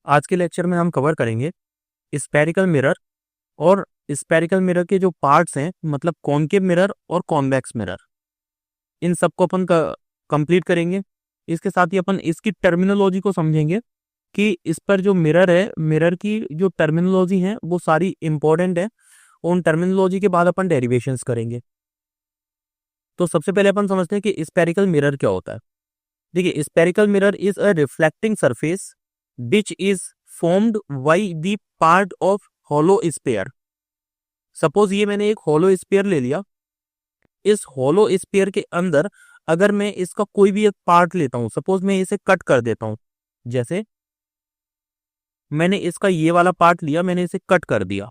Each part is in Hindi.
आज के लेक्चर में हम कवर करेंगे स्फेरिकल मिरर और स्फेरिकल मिरर के जो पार्ट्स हैं, मतलब कॉनकेव मिरर और कॉन्वेक्स मिरर, इन सबको अपन कंप्लीट करेंगे। इसके साथ ही अपन इसकी टर्मिनोलॉजी को समझेंगे कि इस पर जो मिरर है, मिरर की जो टर्मिनोलॉजी है वो सारी इंपॉर्टेंट है। उन टर्मिनोलॉजी के बाद अपन डेरिवेशंस करेंगे। तो सबसे पहले अपन समझते हैं कि स्फेरिकल मिरर क्या होता है। देखिए, spherical mirror is a reflecting surface which is formed by the part of hollow sphere. Suppose ये मैंने एक होलो स्फीयर ले लिया। इस होलो स्फीयर के अंदर अगर मैं इसका कोई भी एक पार्ट लेता हूं, सपोज मैं इसे कट कर देता हूं, जैसे मैंने इसका ये वाला पार्ट लिया, मैंने इसे कट कर दिया।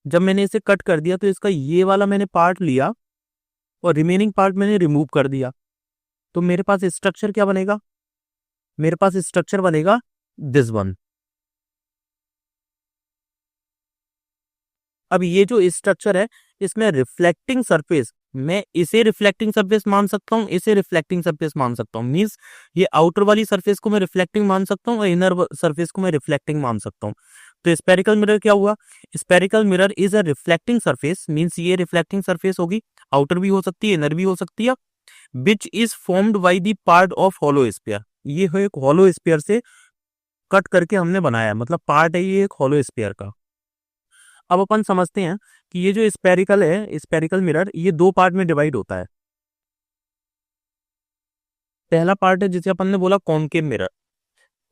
जब मैंने इसे कट कर दिया तो इसका ये वाला मैंने पार्ट लिया और रिमेनिंग पार्ट मैंने रिमूव कर दिया। तो मेरे पास स्ट्रक्चर क्या बनेगा? मेरे पास स्ट्रक्चर बनेगा दिस वन। अब ये जो स्ट्रक्चर है, इसमें रिफ्लेक्टिंग सरफेस, मैं इसे रिफ्लेक्टिंग सरफेस मान सकता हूं, इसे रिफ्लेक्टिंग सरफेस मान सकता हूं। मींस ये आउटर वाली सरफेस को मैं रिफ्लेक्टिंग मान सकता हूं और इनर सरफेस को मैं रिफ्लेक्टिंग मान सकता हूं। तो स्पेरिकल मिरर क्या हुआ? Spherical mirror is a reflecting surface, means ये रिफ्लेक्टिंग सरफेस होगी। आउटर भी हो सकती है, इनर भी हो सकती है। Which is formed by the part of hollow sphere. ये है एक होलो स्फीयर से कट करके हमने बनाया है, मतलब पार्ट है ये एक होलो स्फीयर का। अब अपन समझते हैं कि ये जो स्पेरिकल है, स्पेरिकल मिरर, ये दो पार्ट में डिवाइड होता है। पहला पार्ट है जिसे अपन ने बोला कॉनकेव मिरर।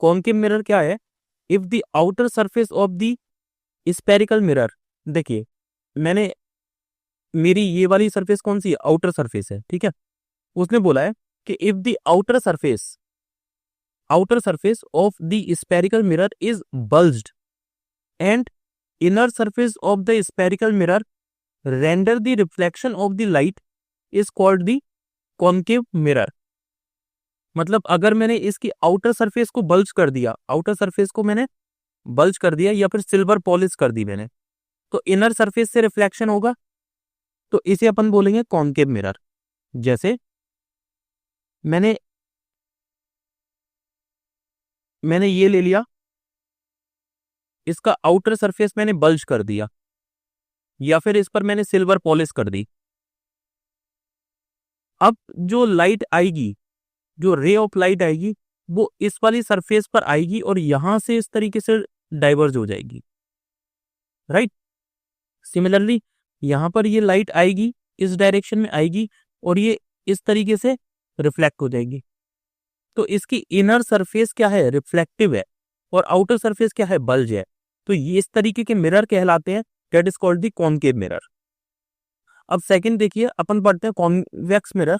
कॉनकेव मिरर क्या है? If the outer surface of the spherical mirror, देखिए मैंने, मेरी ये वाली सरफेस कौन सी है? आउटर सरफेस है, ठीक है। उसने बोला है कि if the outer surface of the spherical mirror is bulged and inner surface of the spherical mirror render the reflection of the light is called the concave mirror। मतलब अगर मैंने इसकी आउटर सरफेस को बल्ज कर दिया, आउटर सरफेस को मैंने बल्ज कर दिया या फिर सिल्वर पॉलिश कर दी मैंने, तो इनर सरफेस से रिफ्लेक्शन होगा, तो इसे अपन बोलेंगे कॉनकेव मिरर। जैसे मैंने मैंने ये ले लिया, इसका आउटर सरफेस मैंने बल्ज कर दिया या फिर इस पर मैंने सिल्वर पॉलिश कर दी। अब जो लाइट आएगी, जो रे ऑफ लाइट आएगी, वो इस वाली सरफेस पर आएगी और यहां से इस तरीके से डाइवर्ज हो जाएगी, राइट। सिमिलरली यहां पर ये लाइट आएगी, इस डायरेक्शन में आएगी और ये इस तरीके से रिफ्लेक्ट हो जाएगी। तो इसकी इनर सरफेस क्या है? रिफ्लेक्टिव है, और आउटर सरफेस क्या है? बल्ज है। तो ये इस तरीके के मिरर कहलाते हैं, that is called the concave mirror. अब सेकंड देखिए, अपन पढ़ते हैं कॉन्वेक्स मिरर।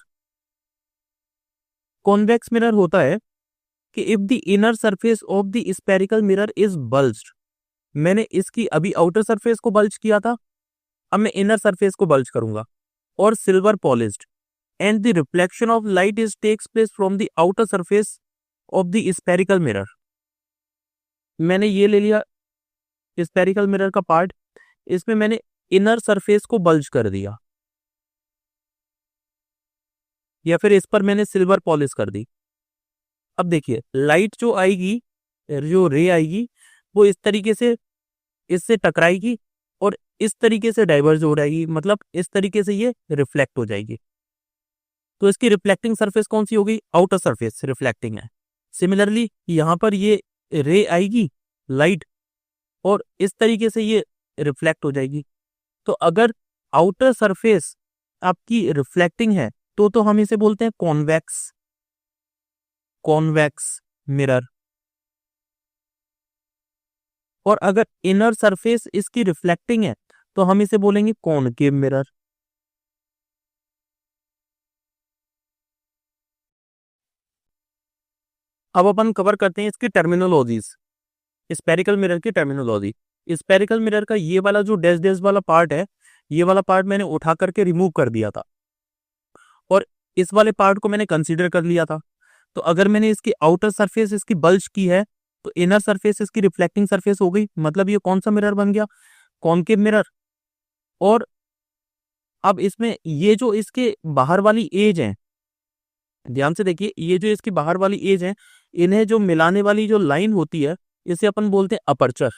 कॉन्वेक्स मिरर होता है कि if the inner surface of the spherical mirror is bulged, मैंने इसकी अभी आउटर सरफेस को बल्ज किया था, अब मैं इनर सरफेस को बल्ज करूंगा, और silver polished, and the reflection of light is takes place from the outer surface of the spherical mirror. मैंने ये ले लिया स्पेरिकल मिरर का पार्ट, इसमें मैंने इनर सरफेस को बल्ज कर दिया या फिर इस पर मैंने सिल्वर पॉलिश कर दी। अब देखिए लाइट जो आएगी, जो रे आएगी, वो इस तरीके से इससे टकराएगी और इस तरीके से डाइवर्ज हो जाएगी, मतलब इस तरीके से ये रिफ्लेक्ट हो जाएगी। तो इसकी रिफ्लेक्टिंग सरफेस कौन सी होगी? आउटर सरफेस रिफ्लेक्टिंग है। सिमिलरली यहां पर ये रे आएगी लाइट और इस तरीके से ये रिफ्लेक्ट हो जाएगी। तो अगर आउटर सरफेस आपकी रिफ्लेक्टिंग है तो हम इसे बोलते हैं कॉन्वेक्स, कॉन्वेक्स मिरर। और अगर इनर सरफेस इसकी रिफ्लेक्टिंग है तो हम इसे बोलेंगे कॉनकेव मिरर। अब अपन कवर करते हैं इसकी टर्मिनोलॉजीज, स्पेरिकल मिरर की टर्मिनोलॉजी। स्पेरिकल मिरर का ये वाला जो डैश डैश वाला पार्ट है, ये वाला पार्ट मैंने उठा करके रिमूव कर दिया था और इस वाले पार्ट को मैंने कंसीडर कर लिया था। तो अगर मैंने इसकी आउटर सरफेस इसकी बल्ज की है तो इनर सरफेस इसकी रिफ्लेक्टिंग सरफेस हो गई, मतलब ये कौन सा मिरर बन गया? Concave mirror. और अब इसमें ये जो इसके बाहर वाली एज है, ध्यान से देखिए, ये जो इसकी बाहर वाली एज है, इन्हें जो मिलाने वाली जो लाइन होती है इसे अपन बोलते हैं अपर्चर,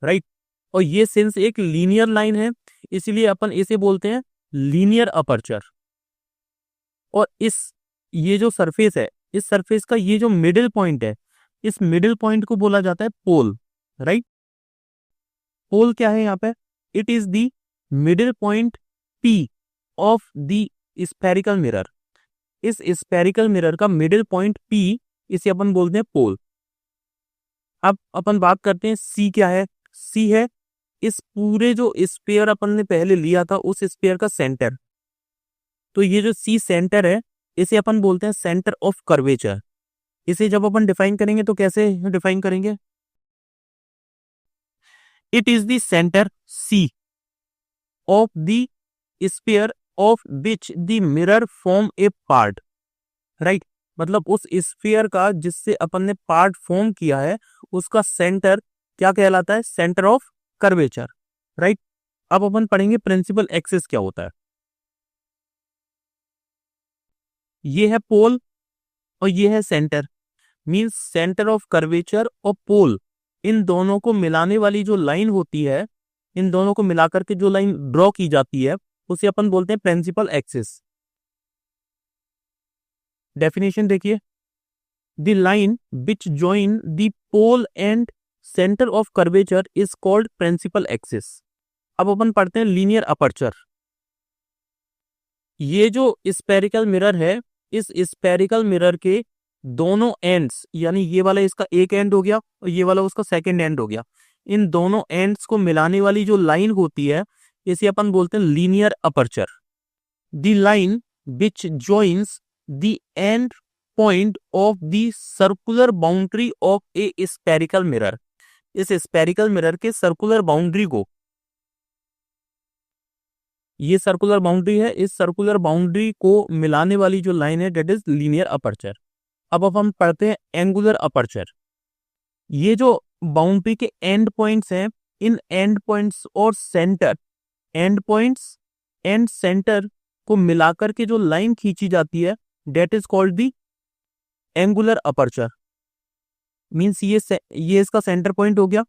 राइट। और ये सिंस एक लीनियर लाइन है इसीलिए अपन इसे बोलते हैं लीनियर अपर्चर। और ये जो सरफेस है, इस सरफेस का ये जो मिडिल पॉइंट है, इस मिडिल पॉइंट को बोला जाता है पोल, राइट। पोल क्या है यहाँ पे? It is the middle point P of the spherical mirror. इस स्फेरिकल मिरर का मिडिल पॉइंट पी, इसे अपन बोलते हैं पोल। अब अपन बात करते हैं सी क्या है। सी है इस पूरे जो स्फीयर अपन ने पहले लिया था उस स्फीयर का सेंटर। तो ये जो सी सेंटर है इसे अपन बोलते हैं सेंटर ऑफ कर्वेचर। इसे जब अपन डिफाइन करेंगे तो कैसे डिफाइन करेंगे? It is the centre C of the sphere of which the mirror form a part, right. मतलब उस स्फीयर का जिससे अपन ने पार्ट फॉर्म किया है उसका सेंटर क्या कहलाता है? Centre of curvature, right. अब अपन पढ़ेंगे प्रिंसिपल एक्सिस क्या होता है। ये है पोल और ये है centre, means centre of curvature और पोल, इन दोनों को मिलाने वाली जो लाइन होती है, इन दोनों को मिलाकर के जो लाइन ड्रॉ की जाती है उसे अपन बोलते हैं प्रिंसिपल एक्सिस। डेफिनेशन देखिए, the line which join the pole and centre of curvature is called principal axis. अब अपन पढ़ते हैं लीनियर अपर्चर। ये जो स्फेरिकल मिरर है, इस स्फेरिकल मिरर के दोनों एंड्स, यानी ये वाला इसका एक एंड हो गया और ये वाला उसका सेकंड एंड हो गया, इन दोनों एंड्स को मिलाने वाली जो लाइन होती है इसे अपन बोलते हैं linear aperture. The line which joins the end point of the circular boundary of A spherical mirror. इस स्फेरिकल मिरर के सर्कुलर बाउंड्री को, ये सर्कुलर बाउंड्री है, इस सर्कुलर बाउंड्री को मिलाने वाली जो लाइन है डेट इज लीनियर अपर्चर। अब हम पढ़ते हैं एंगुलर अपर्चर। ये जो बाउंड्री के एंड पॉइंट्स हैं, इन एंड पॉइंट्स और centre, end points and centre को मिलाकर के जो लाइन खींची जाती है that is called the angular aperture. Means ये इसका सेंटर पॉइंट हो गया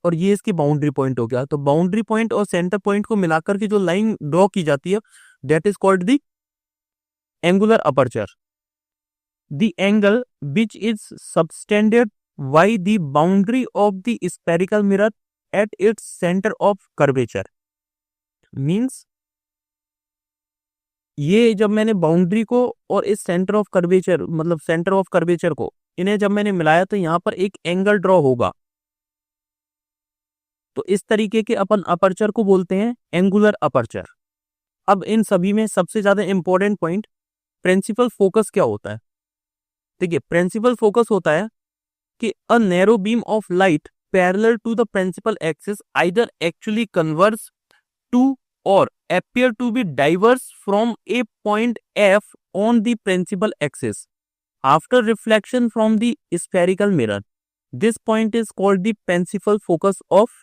और ये इसकी बाउंड्री पॉइंट हो गया। तो बाउंड्री पॉइंट और सेंटर पॉइंट को मिलाकर के जो लाइन ड्रॉ की जाती है that is called the angular aperture. The angle which is subtended by the boundary of the spherical mirror at its centre of curvature. Means ये जब मैंने बाउंड्री को और इस सेंटर ऑफ कर्वेचर, मतलब सेंटर ऑफ कर्वेचर को, इन्हें जब मैंने मिलाया तो यहां पर एक एंगल ड्रॉ होगा। तो इस तरीके के अपन अपर्चर को बोलते हैं एंगुलर अपर्चर। अब इन सभी में सबसे ज्यादा इंपॉर्टेंट पॉइंट प्रिंसिपल फोकस क्या होता है। देखिए, प्रिंसिपल फोकस होता है कि a narrow beam of light parallel to the principal axis either actually converge to or appear to be diverse from a point F on the principal axis after reflection from the spherical mirror. This point is called the principal focus of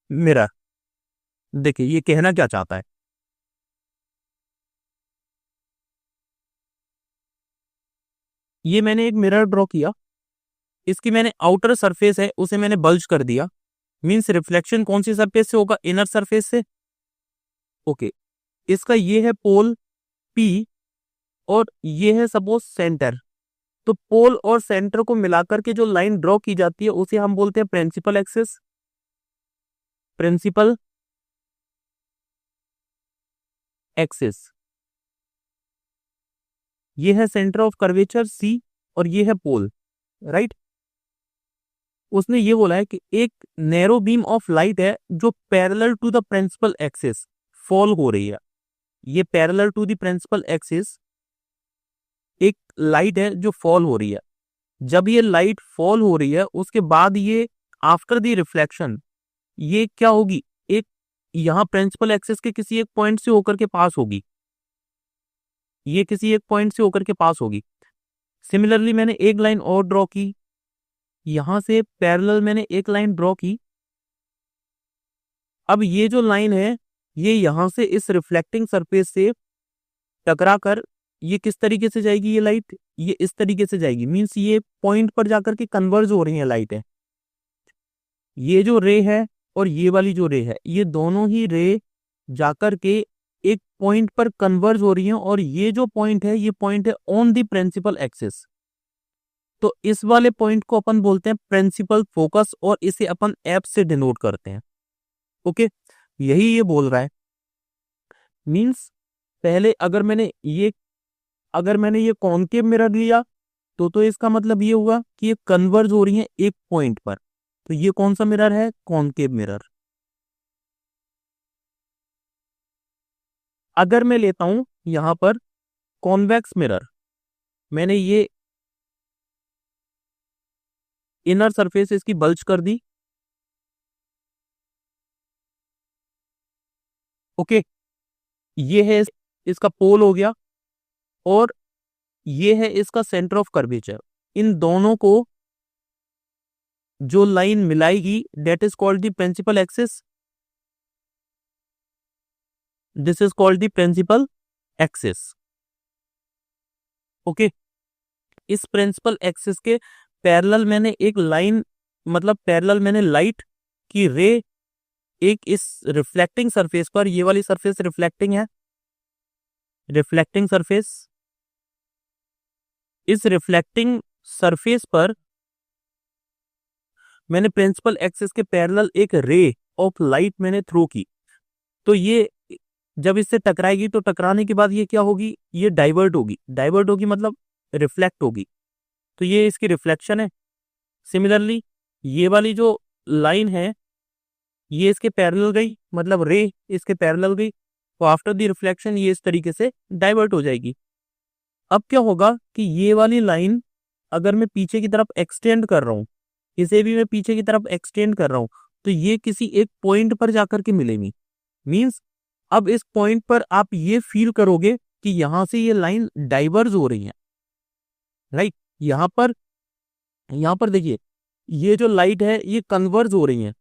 mirror. देखिए ये कहना क्या चाहता है। ये मैंने एक मिरर ड्रॉ किया, इसकी मैंने आउटर सरफेस है उसे मैंने बल्ज कर दिया। मींस रिफ्लेक्शन कौन सी सरफेस से होगा? इनर सरफेस से। ओके, इसका ये है पोल P और ये है सपोज सेंटर। तो पोल और सेंटर को मिलाकर के जो लाइन ड्रॉ की जाती है उसे हम बोलते हैं प्रिंसिपल एक्सिस। प्रिंसिपल एक्सिस, ये है सेंटर ऑफ कर्वेचर C और ये है पोल, राइट। उसने ये बोला है कि एक नैरो बीम ऑफ लाइट है जो parallel to the principal axis fall हो रही है। ये parallel to the principal axis एक लाइट है जो फॉल हो रही है। जब ये लाइट फॉल हो रही है उसके बाद ये आफ्टर द रिफ्लेक्शन ये क्या होगी? एक यहां प्रिंसिपल एक्सिस के किसी एक पॉइंट से होकर के पास होगी, ये किसी एक पॉइंट से होकर के पास होगी। सिमिलरली मैंने एक लाइन और ड्रॉ की, यहां से पैरेलल मैंने एक लाइन ड्रॉ की। अब ये जो लाइन है ये यहां से इस रिफ्लेक्टिंग सरफेस से टकरा कर ये किस तरीके से जाएगी ये लाइट, ये इस तरीके से जाएगी, मीन्स ये पॉइंट पर जाकर के कन्वर्ज हो रही है लाइट है। ये जो रे है और ये वाली जो रे है, ये दोनों ही रे जाकर के एक पॉइंट पर कन्वर्ज हो रही है, और ये जो पॉइंट है ये पॉइंट है ऑन द प्रिंसिपल एक्सिस। तो इस वाले पॉइंट को अपन बोलते हैं प्रिंसिपल फोकस, और इसे अपन एफ से डिनोट करते हैं। ओके, यही ये बोल रहा है। मींस पहले अगर मैंने ये कॉनकेव मिरर लिया तो इसका मतलब ये हुआ कि ये कन्वर्ज हो रही है एक पॉइंट पर। तो ये कौन सा मिरर है, कॉनकेव मिरर। अगर मैं लेता हूं यहां पर कॉन्वेक्स मिरर, मैंने ये इनर सरफेस इसकी बल्ज कर दी। ओके, ये है इसका पोल हो गया, और ये है इसका सेंटर ऑफ कर्वेचर। इन दोनों को जो लाइन मिलाएगी that is called the principal axis, this is called the principal axis. Okay, इस प्रिंसिपल एक्सिस के पैरेलल मैंने एक लाइन, मतलब पैरेलल मैंने लाइट की रे एक इस रिफ्लेक्टिंग सरफेस पर, ये वाली सरफेस रिफ्लेक्टिंग है, रिफ्लेक्टिंग सरफेस, इस रिफ्लेक्टिंग सरफेस पर मैंने प्रिंसिपल एक्सिस के पैरेलल एक रे ऑफ लाइट मैंने थ्रो की। तो ये जब इससे टकराएगी तो टकराने के बाद ये क्या होगी, ये डाइवर्ट होगी। डाइवर्ट होगी मतलब रिफ्लेक्ट होगी, तो ये इसकी रिफ्लेक्शन है। सिमिलरली ये वाली जो लाइन है ये इसके पैरेलल गई, मतलब रे इसके पैरेलल गई, तो आफ्टर द रिफ्लेक्शन ये इस तरीके से डाइवर्ट हो जाएगी। अब क्या होगा कि ये वाली लाइन अगर मैं पीछे की तरफ एक्सटेंड कर रहा हूं, इसे भी मैं पीछे की तरफ एक्सटेंड कर रहा हूं, तो ये किसी एक पॉइंट पर जाकर के मिलेगी। मींस अब इस पॉइंट पर आप ये फील करोगे कि यहां से ये लाइन डाइवर्ज हो रही है, राइट। यहां पर देखिए, ये जो लाइट है ये कन्वर्ज हो रही है,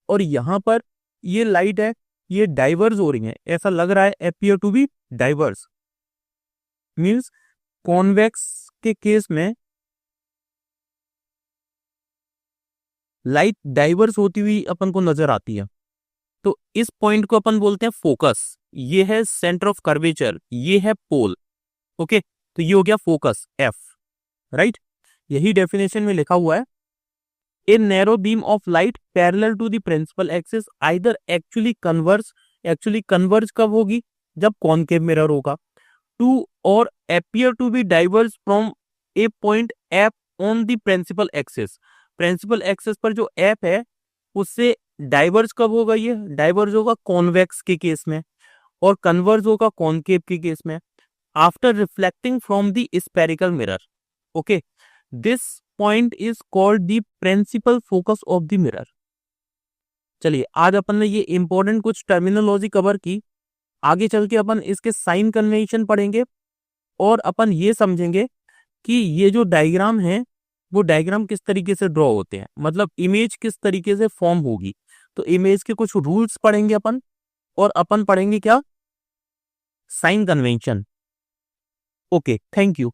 और यहां पर ये लाइट है ये डाइवर्ज हो रही है। ऐसा लग रहा है appear to be diverge. Means convex के केस में लाइट डाइवर्स होती हुई अपन को नजर आती है। तो इस पॉइंट को अपन बोलते हैं फोकस, ये है सेंटर ऑफ कर्वेचर, ये है पोल। ओके, तो ये हो गया फोकस एफ, राइट। यही डेफिनेशन में लिखा हुआ है, a narrow beam of light parallel to the principal axis either actually converge, actually converge कब होगी, जब कॉनकेव मिरर होगा, to or appear to be diverge from a point F on the principal axis। Principal axis पर जो F है उससे डाइवर्ज कब होगा, ये डाइवर्ज होगा कॉन्वेक्स के केस में, और कन्वर्ज होगा कॉनकेव के केस में, after reflecting from the spherical mirror. Okay, this point is called the principal focus of the mirror. चलिए, आज अपन ने ये इंपॉर्टेंट कुछ टर्मिनोलॉजी कवर की। आगे चल के अपन इसके साइन कन्वेंशन पढ़ेंगे, और अपन ये समझेंगे कि ये जो डायग्राम है वो डायग्राम किस तरीके से ड्रॉ होते हैं, मतलब इमेज किस तरीके से फॉर्म होगी। तो इमेज के कुछ रूल्स पढ़ेंगे अपन, और अपन पढ़ेंगे क्या, sign convention. Okay, thank you.